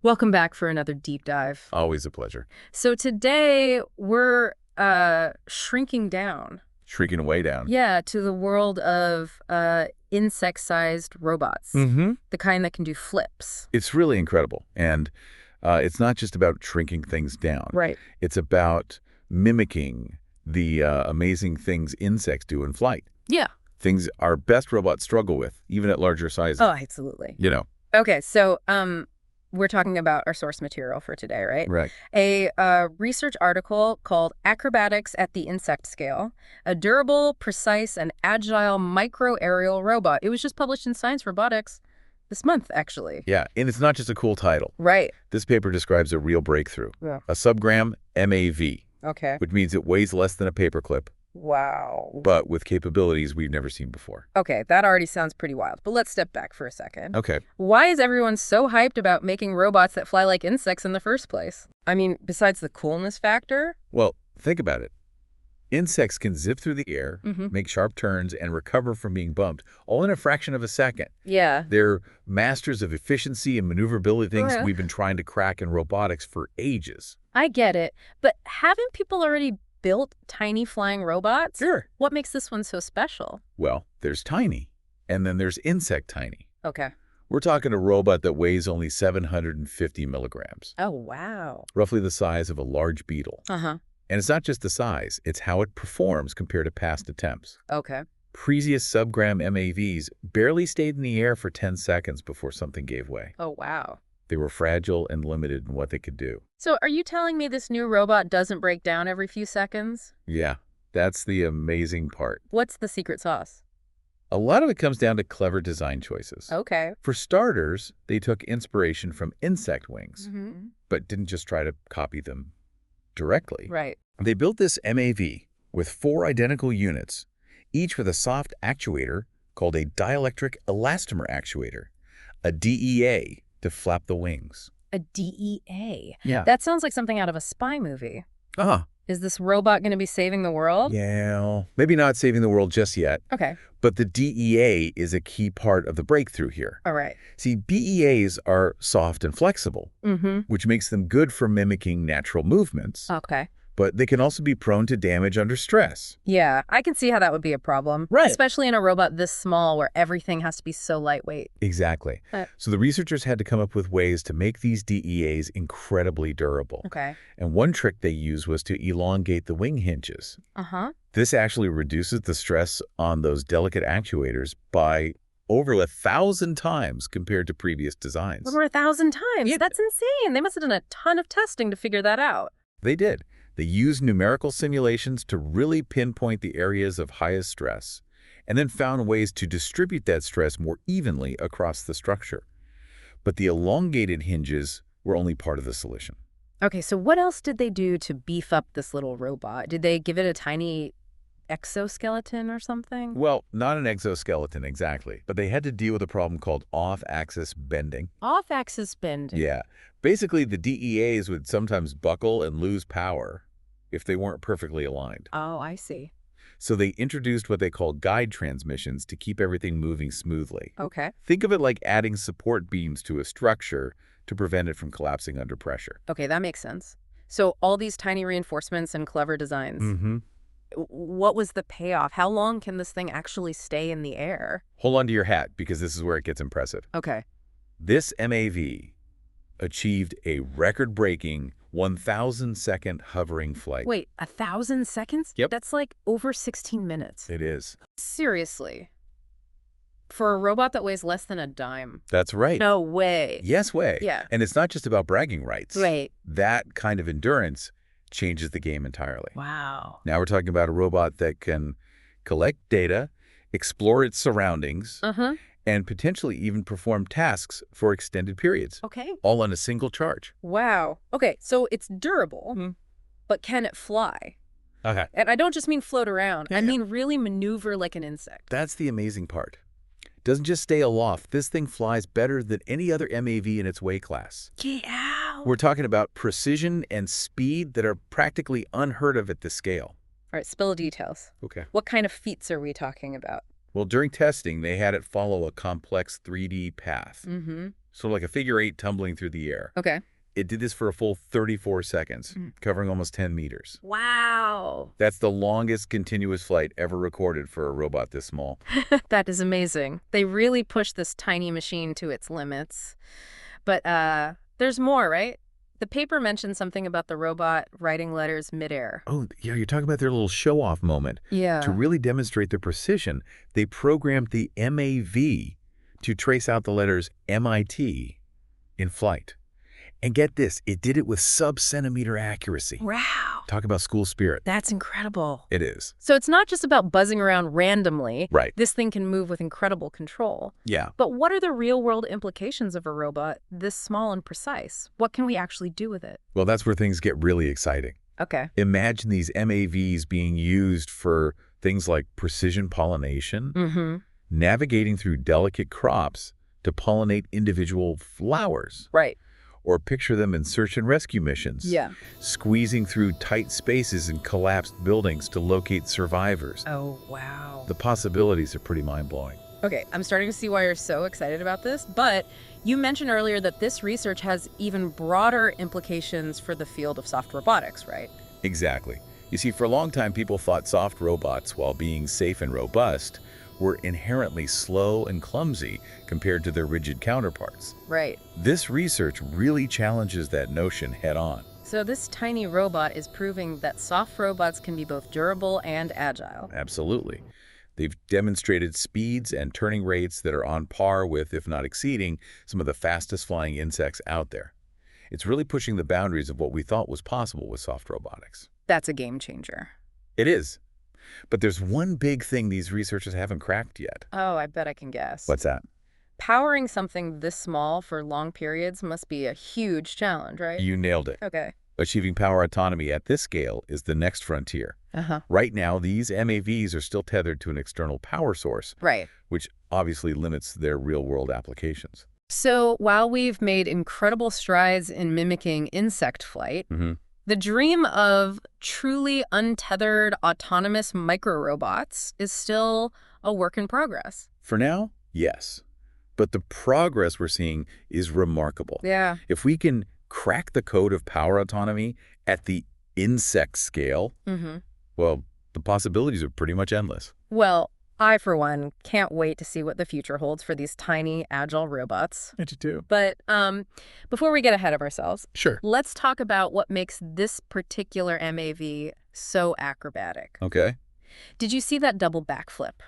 Welcome back for another deep dive. Always a pleasure. So today we're shrinking down. Shrinking way down. Yeah, to the world of insect-sized robots. Mm-hmm. The kind that can do flips. It's really incredible. And it's not just about shrinking things down. Right. It's about mimicking the amazing things insects do in flight. Yeah. Things our best robots struggle with, even at larger sizes. Oh, absolutely. You know. Okay, so we're talking about our source material for today, right? Right. A research article called Acrobatics at the Insect Scale, a durable, precise, and agile micro-aerial robot. It was just published in Science Robotics this month, actually. Yeah, and it's not just a cool title. Right. This paper describes a real breakthrough. Yeah. A subgram MAV, Okay. which means it weighs less than a paperclip, Wow. but with capabilities we've never seen before. Okay, that already sounds pretty wild, but let's step back for a second. Okay. Why is everyone so hyped about making robots that fly like insects in the first place? I mean, besides the coolness factor? Well, think about it. Insects can zip through the air, make sharp turns, and recover from being bumped, all in a fraction of a second. Yeah. They're masters of efficiency and maneuverability, things Yeah. we've been trying to crack in robotics for ages. I get it, but haven't people already built tiny flying robots? Sure. What makes this one so special? Well, there's tiny, and then there's insect tiny. Okay. We're talking a robot that weighs only 750 milligrams, Oh, wow. roughly the size of a large beetle. Uh-huh. And it's not just the size, it's how it performs compared to past attempts. Okay. Previous subgram MAVs barely stayed in the air for 10 seconds before something gave way. Oh, wow. They were fragile and limited in what they could do. So are you telling me this new robot doesn't break down every few seconds? Yeah, that's the amazing part. What's the secret sauce? A lot of it comes down to clever design choices. Okay. For starters, they took inspiration from insect wings, Mm-hmm. but didn't just try to copy them directly. Right. They built this MAV with 4 identical units, each with a soft actuator called a dielectric elastomer actuator, a DEA, to flap the wings. A DEA. Yeah. That sounds like something out of a spy movie. Uh-huh. Is this robot going to be saving the world? Yeah, maybe not saving the world just yet, Okay. but the DEA is a key part of the breakthrough here. All right. See, DEAs are soft and flexible, Mm-hmm. which makes them good for mimicking natural movements, Okay. but they can also be prone to damage under stress. Yeah, I can see how that would be a problem. Right. Especially in a robot this small where everything has to be so lightweight. Exactly. Uh. So the researchers had to come up with ways to make these DEAs incredibly durable. Okay. And one trick they used was to elongate the wing hinges. Uh-huh. This actually reduces the stress on those delicate actuators by over 1,000 times compared to previous designs. Over 1,000 times. Yeah. That's insane. They must have done a ton of testing to figure that out. They did. They used numerical simulations to really pinpoint the areas of highest stress, and then found ways to distribute that stress more evenly across the structure. But the elongated hinges were only part of the solution. Okay, so what else did they do to beef up this little robot? Did they give it a tiny exoskeleton or something? Well, not an exoskeleton exactly, but they had to deal with a problem called off-axis bending. Off-axis bending. Yeah. Basically, the DEAs would sometimes buckle and lose power if they weren't perfectly aligned. Oh, I see. So they introduced what they call guide transmissions to keep everything moving smoothly. Okay. Think of it like adding support beams to a structure to prevent it from collapsing under pressure. Okay, that makes sense. So all these tiny reinforcements and clever designs. Mm-hmm. What was the payoff? How long can this thing actually stay in the air? Hold on to your hat, because this is where it gets impressive. Okay. This MAV achieved a record-breaking 1,000-second hovering flight. Wait, 1,000 seconds? Yep. That's like over 16 minutes. It is. Seriously. For a robot that weighs less than a dime. That's right. No way. Yes way. Yeah. And it's not just about bragging rights. Right. That kind of endurance changes the game entirely. Wow. Now we're talking about a robot that can collect data, explore its surroundings, Uh-huh. and potentially even perform tasks for extended periods, Okay. all on a single charge. Wow. Okay, so it's durable, but can it fly? Okay. And I don't just mean float around. I Yeah. mean really maneuver like an insect. That's the amazing part. It doesn't just stay aloft. This thing flies better than any other MAV in its weight class. Get out. We're talking about precision and speed that are practically unheard of at this scale. All right, spill details. Okay. What kind of feats are we talking about? Well, during testing, they had it follow a complex 3D path. Mm-hmm. sort of like a figure eight tumbling through the air. Okay. It did this for a full 34 seconds, Mhm. covering almost 10 meters. Wow. That's the longest continuous flight ever recorded for a robot this small. That is amazing. They really pushed this tiny machine to its limits. But there's more, right? The paper mentioned something about the robot writing letters midair. Oh, yeah, you're talking about their little show-off moment. To Yeah. really demonstrate their precision, they programmed the MAV to trace out the letters MIT in flight. And get this, it did it with sub-centimeter accuracy. Wow. Talk about school spirit. That's incredible. It is. So it's not just about buzzing around randomly. Right. This thing can move with incredible control. Yeah. But what are the real-world implications of a robot this small and precise? What can we actually do with it? Well, that's where things get really exciting. Okay. Imagine these MAVs being used for things like precision pollination, Mm-hmm. navigating through delicate crops to pollinate individual flowers. Right. Or picture them in search and rescue missions. Yeah. Squeezing through tight spaces and collapsed buildings to locate survivors. Oh, wow. The possibilities are pretty mind-blowing. Okay, I'm starting to see why you're so excited about this, but you mentioned earlier that this research has even broader implications for the field of soft robotics, right? Exactly. You see, for a long time, people thought soft robots, while being safe and robust, were inherently slow and clumsy compared to their rigid counterparts. Right. This research really challenges that notion head-on. So this tiny robot is proving that soft robots can be both durable and agile. Absolutely. They've demonstrated speeds and turning rates that are on par with, if not exceeding, some of the fastest flying insects out there. It's really pushing the boundaries of what we thought was possible with soft robotics. That's a game changer. It is. But there's one big thing these researchers haven't cracked yet. Oh, I bet I can guess. What's that? Powering something this small for long periods must be a huge challenge, right? You nailed it. Okay. Achieving power autonomy at this scale is the next frontier. Uh-huh. Right now, these MAVs are still tethered to an external power source, Right. which obviously limits their real-world applications. So while we've made incredible strides in mimicking insect flight, the dream of truly untethered autonomous micro-robots is still a work in progress. For now, yes. But the progress we're seeing is remarkable. Yeah. If we can crack the code of power autonomy at the insect scale, well, the possibilities are pretty much endless. Well, I, for one, can't wait to see what the future holds for these tiny, agile robots. Me too. But before we get ahead of ourselves, Sure. let's talk about what makes this particular MAV so acrobatic. Okay. Did you see that double backflip?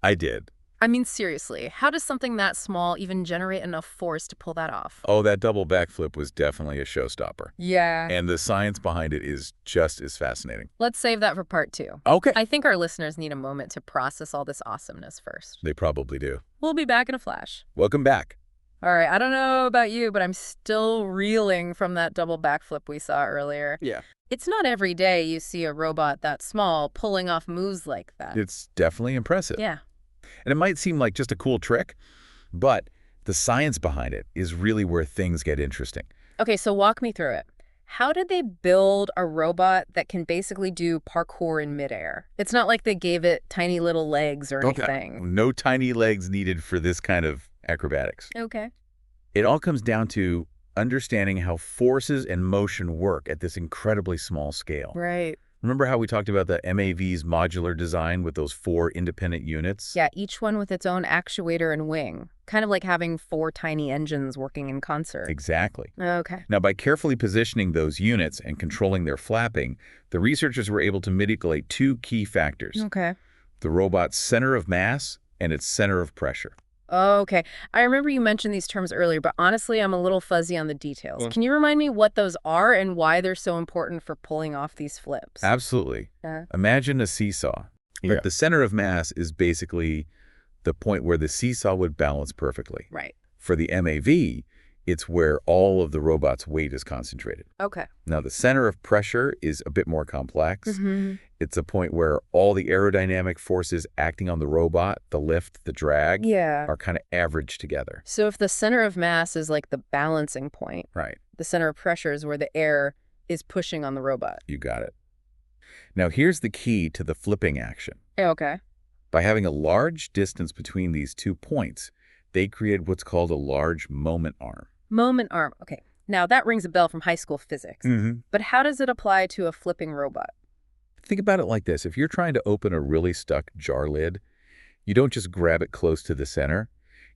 I did. I mean, seriously, how does something that small even generate enough force to pull that off? Oh, that double backflip was definitely a showstopper. Yeah. And the science behind it is just as fascinating. Let's save that for part 2. Okay. I think our listeners need a moment to process all this awesomeness first. They probably do. We'll be back in a flash. Welcome back. All right, I don't know about you, but I'm still reeling from that double backflip we saw earlier. Yeah. It's not every day you see a robot that small pulling off moves like that. It's definitely impressive. Yeah. And it might seem like just a cool trick, but the science behind it is really where things get interesting. Okay, so walk me through it. How did they build a robot that can basically do parkour in midair? It's not like they gave it tiny little legs or anything. No tiny legs needed for this kind of acrobatics. Okay. It all comes down to understanding how forces and motion work at this incredibly small scale. Right. Remember how we talked about the MAV's modular design with those 4 independent units? Yeah, each one with its own actuator and wing. Kind of like having 4 tiny engines working in concert. Exactly. Okay. Now, by carefully positioning those units and controlling their flapping, the researchers were able to manipulate 2 key factors. Okay. The robot's center of mass and its center of pressure. Okay. I remember you mentioned these terms earlier, but honestly, I'm a little fuzzy on the details. Can you remind me what those are and why they're so important for pulling off these flips? Absolutely. Yeah. Imagine a seesaw. Yeah. The center of mass is basically the point where the seesaw would balance perfectly. Right. For the MAV, it's where all of the robot's weight is concentrated. Okay. Now, the center of pressure is a bit more complex. Mm-hmm. It's a point where all the aerodynamic forces acting on the robot, the lift, the drag, Yeah. are kind of averaged together. So if the center of mass is like the balancing point, Right. the center of pressure is where the air is pushing on the robot. You got it. Now, here's the key to the flipping action. Okay. By having a large distance between these 2 points, They created what's called a large moment arm. Moment arm. Okay. Now that rings a bell from high school physics. But how does it apply to a flipping robot? Think about it like this. If you're trying to open a really stuck jar lid, you don't just grab it close to the center.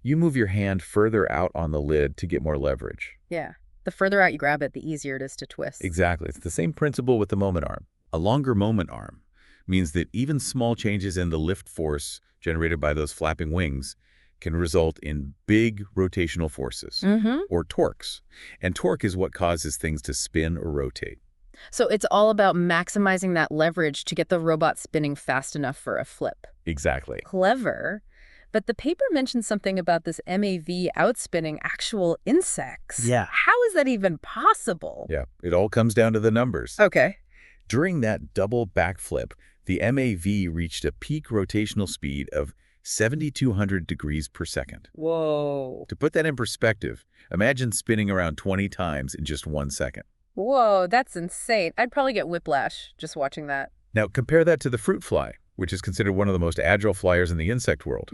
You move your hand further out on the lid to get more leverage. Yeah. The further out you grab it, the easier it is to twist. Exactly. It's the same principle with the moment arm. A longer moment arm means that even small changes in the lift force generated by those flapping wings can result in big rotational forces, or torques. And torque is what causes things to spin or rotate. So it's all about maximizing that leverage to get the robot spinning fast enough for a flip. Exactly. Clever. But the paper mentioned something about this MAV outspinning actual insects. Yeah. How is that even possible? Yeah, it all comes down to the numbers. Okay. During that double backflip, the MAV reached a peak rotational speed of 7,200 degrees per second. Whoa. To put that in perspective, imagine spinning around 20 times in just 1 second. Whoa, that's insane. I'd probably get whiplash just watching that. Now, compare that to the fruit fly, which is considered one of the most agile flyers in the insect world.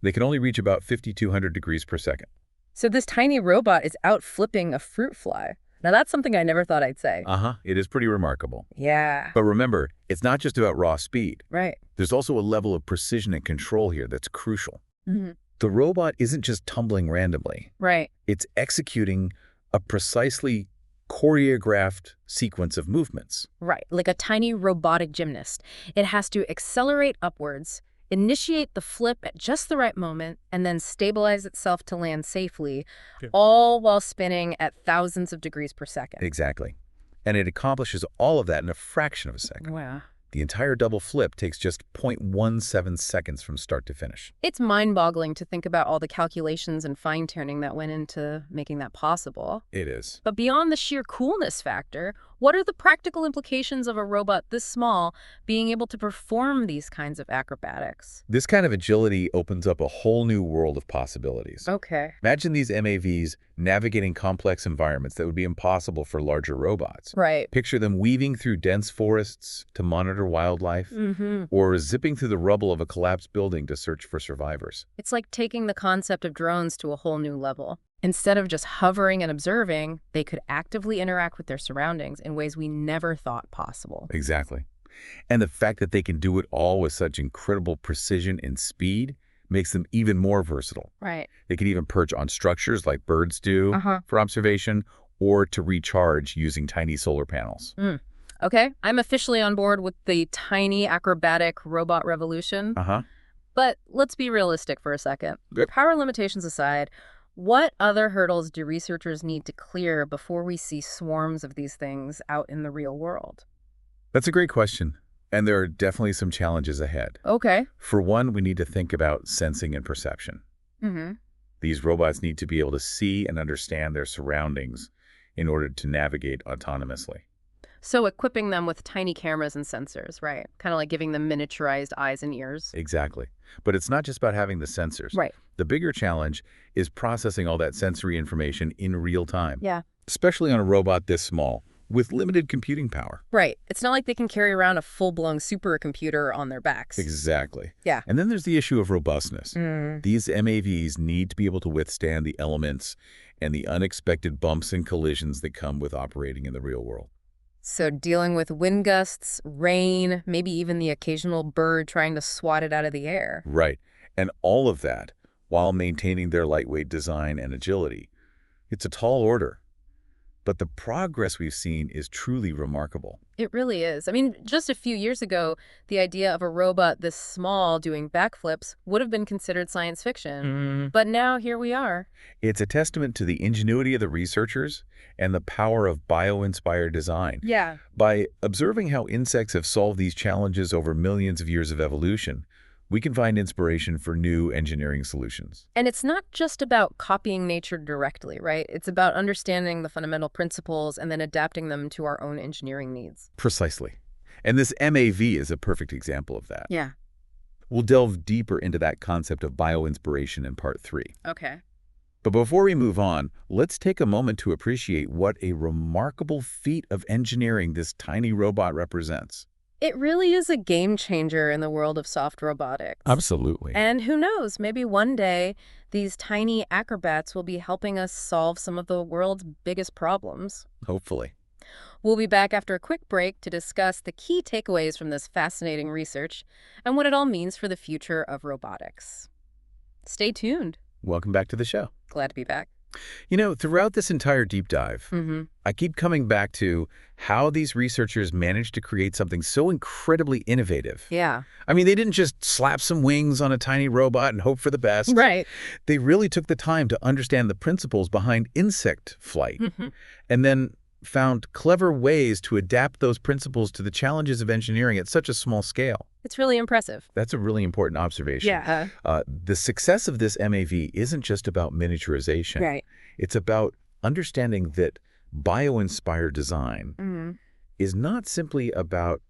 They can only reach about 5,200 degrees per second. So this tiny robot is out flipping a fruit fly. Now that's something I never thought I'd say. It is pretty remarkable. Yeah. But remember, it's not just about raw speed. Right. There's also a level of precision and control here that's crucial. The robot isn't just tumbling randomly. Right. It's executing a precisely choreographed sequence of movements. Right. Like a tiny robotic gymnast. It has to accelerate upwards, initiate the flip at just the right moment, and then stabilize itself to land safely, all while spinning at thousands of degrees per second. Exactly. And it accomplishes all of that in a fraction of a second. Wow. The entire double flip takes just 0.17 seconds from start to finish. It's mind-boggling to think about all the calculations and fine-tuning that went into making that possible. It is. But beyond the sheer coolness factor, what are the practical implications of a robot this small being able to perform these kinds of acrobatics? This kind of agility opens up a whole new world of possibilities. Okay. Imagine these MAVs navigating complex environments that would be impossible for larger robots. Right. Picture them weaving through dense forests to monitor wildlife, or zipping through the rubble of a collapsed building to search for survivors. It's like taking the concept of drones to a whole new level. Instead of just hovering and observing, they could actively interact with their surroundings in ways we never thought possible. Exactly. And the fact that they can do it all with such incredible precision and speed makes them even more versatile. Right. They can even perch on structures like birds do for observation, or to recharge using tiny solar panels. Okay, I'm officially on board with the tiny acrobatic robot revolution. But let's be realistic for a second. Power limitations aside, what other hurdles do researchers need to clear before we see swarms of these things out in the real world? That's a great question. And there are definitely some challenges ahead. Okay. For one, we need to think about sensing and perception. These robots need to be able to see and understand their surroundings in order to navigate autonomously. So equipping them with tiny cameras and sensors, right? Kind of like giving them miniaturized eyes and ears. Exactly. But it's not just about having the sensors. Right. The bigger challenge is processing all that sensory information in real time. Yeah. Especially on a robot this small, with limited computing power. Right. It's not like they can carry around a full-blown supercomputer on their backs. Exactly. Yeah. And then there's the issue of robustness. These MAVs need to be able to withstand the elements and the unexpected bumps and collisions that come with operating in the real world. So dealing with wind gusts, rain, maybe even the occasional bird trying to swat it out of the air. Right. And all of that while maintaining their lightweight design and agility. It's a tall order. But the progress we've seen is truly remarkable. It really is. I mean, just a few years ago, the idea of a robot this small doing backflips would have been considered science fiction. But now here we are. It's a testament to the ingenuity of the researchers and the power of bio-inspired design. Yeah. By observing how insects have solved these challenges over millions of years of evolution, we can find inspiration for new engineering solutions. And it's not just about copying nature directly, right? It's about understanding the fundamental principles and then adapting them to our own engineering needs. Precisely. And this MAV is a perfect example of that. Yeah. We'll delve deeper into that concept of bio-inspiration in part 3. Okay. But before we move on, let's take a moment to appreciate what a remarkable feat of engineering this tiny robot represents. It really is a game changer in the world of soft robotics. Absolutely. And who knows, maybe one day these tiny acrobats will be helping us solve some of the world's biggest problems. Hopefully. We'll be back after a quick break to discuss the key takeaways from this fascinating research and what it all means for the future of robotics. Stay tuned. Welcome back to the show. Glad to be back. Throughout this entire deep dive, I keep coming back to how these researchers managed to create something so incredibly innovative. Yeah. I mean, they didn't just slap some wings on a tiny robot and hope for the best. Right. They really took the time to understand the principles behind insect flight and then found clever ways to adapt those principles to the challenges of engineering at such a small scale. It's really impressive. That's a really important observation. Yeah. The success of this MAV isn't just about miniaturization. Right. It's about understanding that bio-inspired design is not simply about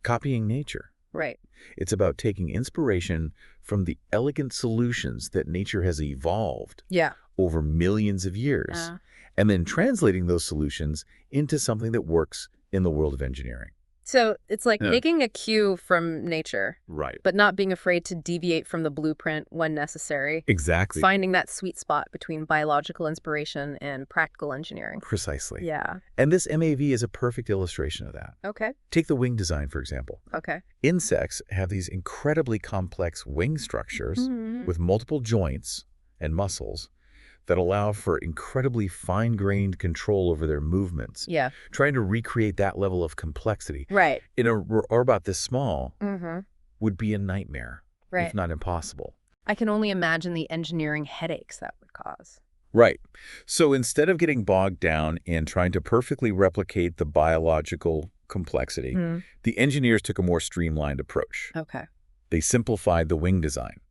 copying nature. Right. It's about taking inspiration from the elegant solutions that nature has evolved over millions of years, and then translating those solutions into something that works in the world of engineering. So it's like taking a cue from nature, Right. but not being afraid to deviate from the blueprint when necessary. Exactly. Finding that sweet spot between biological inspiration and practical engineering. Precisely. Yeah. And this MAV is a perfect illustration of that. Okay. Take the wing design, for example. Okay. Insects have these incredibly complex wing structures with multiple joints and muscles that allow for incredibly fine-grained control over their movements. Yeah. Trying to recreate that level of complexity Right. in a robot this small would be a nightmare, Right. if not impossible. I can only imagine the engineering headaches that would cause. Right. So instead of getting bogged down in trying to perfectly replicate the biological complexity, the engineers took a more streamlined approach. Okay. They simplified the wing design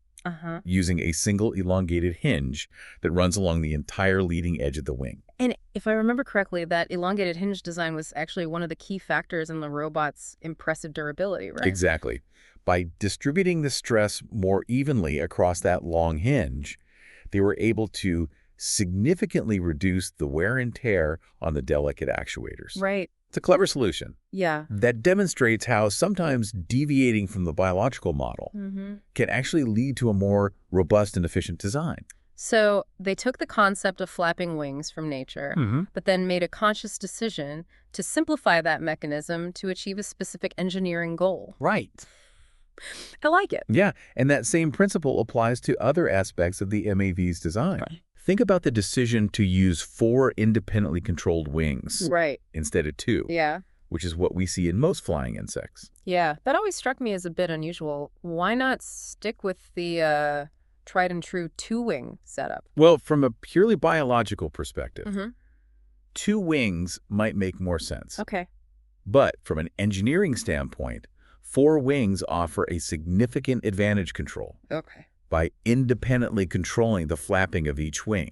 using a single elongated hinge that runs along the entire leading edge of the wing. And if I remember correctly, that elongated hinge design was actually one of the key factors in the robot's impressive durability, right? Exactly. By distributing the stress more evenly across that long hinge, they were able to significantly reduce the wear and tear on the delicate actuators. Right. It's a clever solution Yeah. that demonstrates how sometimes deviating from the biological model can actually lead to a more robust and efficient design. So they took the concept of flapping wings from nature, but then made a conscious decision to simplify that mechanism to achieve a specific engineering goal. Right. I like it. Yeah, and that same principle applies to other aspects of the MAV's design. Right. Think about the decision to use 4 independently controlled wings Right. instead of 2, Yeah. which is what we see in most flying insects. Yeah. That always struck me as a bit unusual. Why not stick with the tried and true two-wing setup? Well, from a purely biological perspective, 2 wings might make more sense. Okay. But from an engineering standpoint, 4 wings offer a significant advantage control. Okay. By independently controlling the flapping of each wing,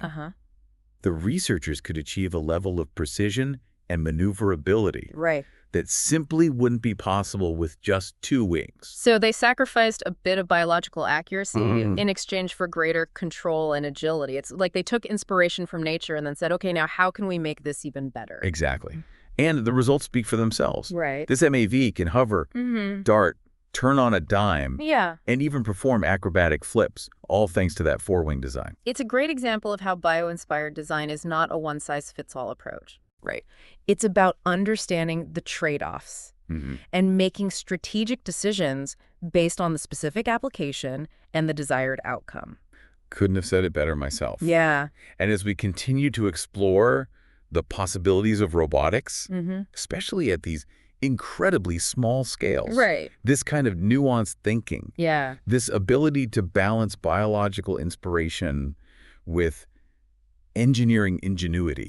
the researchers could achieve a level of precision and maneuverability Right. that simply wouldn't be possible with just 2 wings. So they sacrificed a bit of biological accuracy in exchange for greater control and agility. It's like they took inspiration from nature and then said, okay, now how can we make this even better? Exactly. And the results speak for themselves. Right. This MAV can hover, dart, turn on a dime, Yeah. and even perform acrobatic flips, all thanks to that 4-wing design. It's a great example of how bio-inspired design is not a one-size-fits-all approach. Right. It's about understanding the trade-offs and making strategic decisions based on the specific application and the desired outcome. Couldn't have said it better myself. Yeah. And as we continue to explore the possibilities of robotics, especially at these incredibly small scales, Right. this kind of nuanced thinking, Yeah. this ability to balance biological inspiration with engineering ingenuity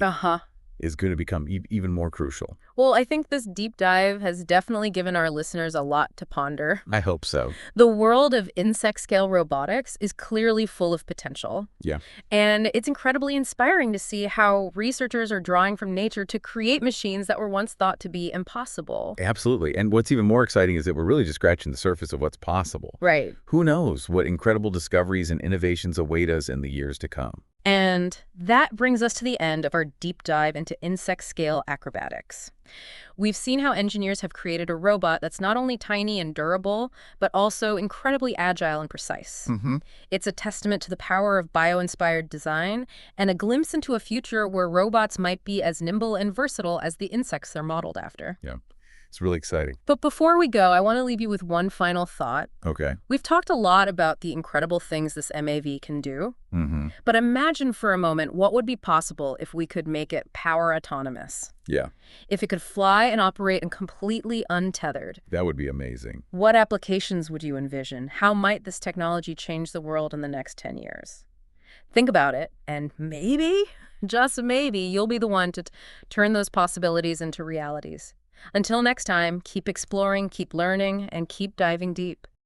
is going to become even more crucial. Well, I think this deep dive has definitely given our listeners a lot to ponder. I hope so. The world of insect-scale robotics is clearly full of potential. Yeah. And it's incredibly inspiring to see how researchers are drawing from nature to create machines that were once thought to be impossible. Absolutely. And what's even more exciting is that we're really just scratching the surface of what's possible. Right. Who knows what incredible discoveries and innovations await us in the years to come. And that brings us to the end of our deep dive into insect-scale acrobatics. We've seen how engineers have created a robot that's not only tiny and durable, but also incredibly agile and precise. Mm-hmm. It's a testament to the power of bio-inspired design and a glimpse into a future where robots might be as nimble and versatile as the insects they're modeled after. Yeah, it's really exciting. But before we go, I want to leave you with one final thought. Okay. We've talked a lot about the incredible things this MAV can do, Mm-hmm. but imagine for a moment what would be possible if we could make it power autonomous. Yeah, If it could fly and operate and completely untethered. that would be amazing. What applications would you envision? How might this technology change the world in the next 10 years? Think about it, and maybe, just maybe, you'll be the one to turn those possibilities into realities. Until next time, keep exploring, keep learning, and keep diving deep.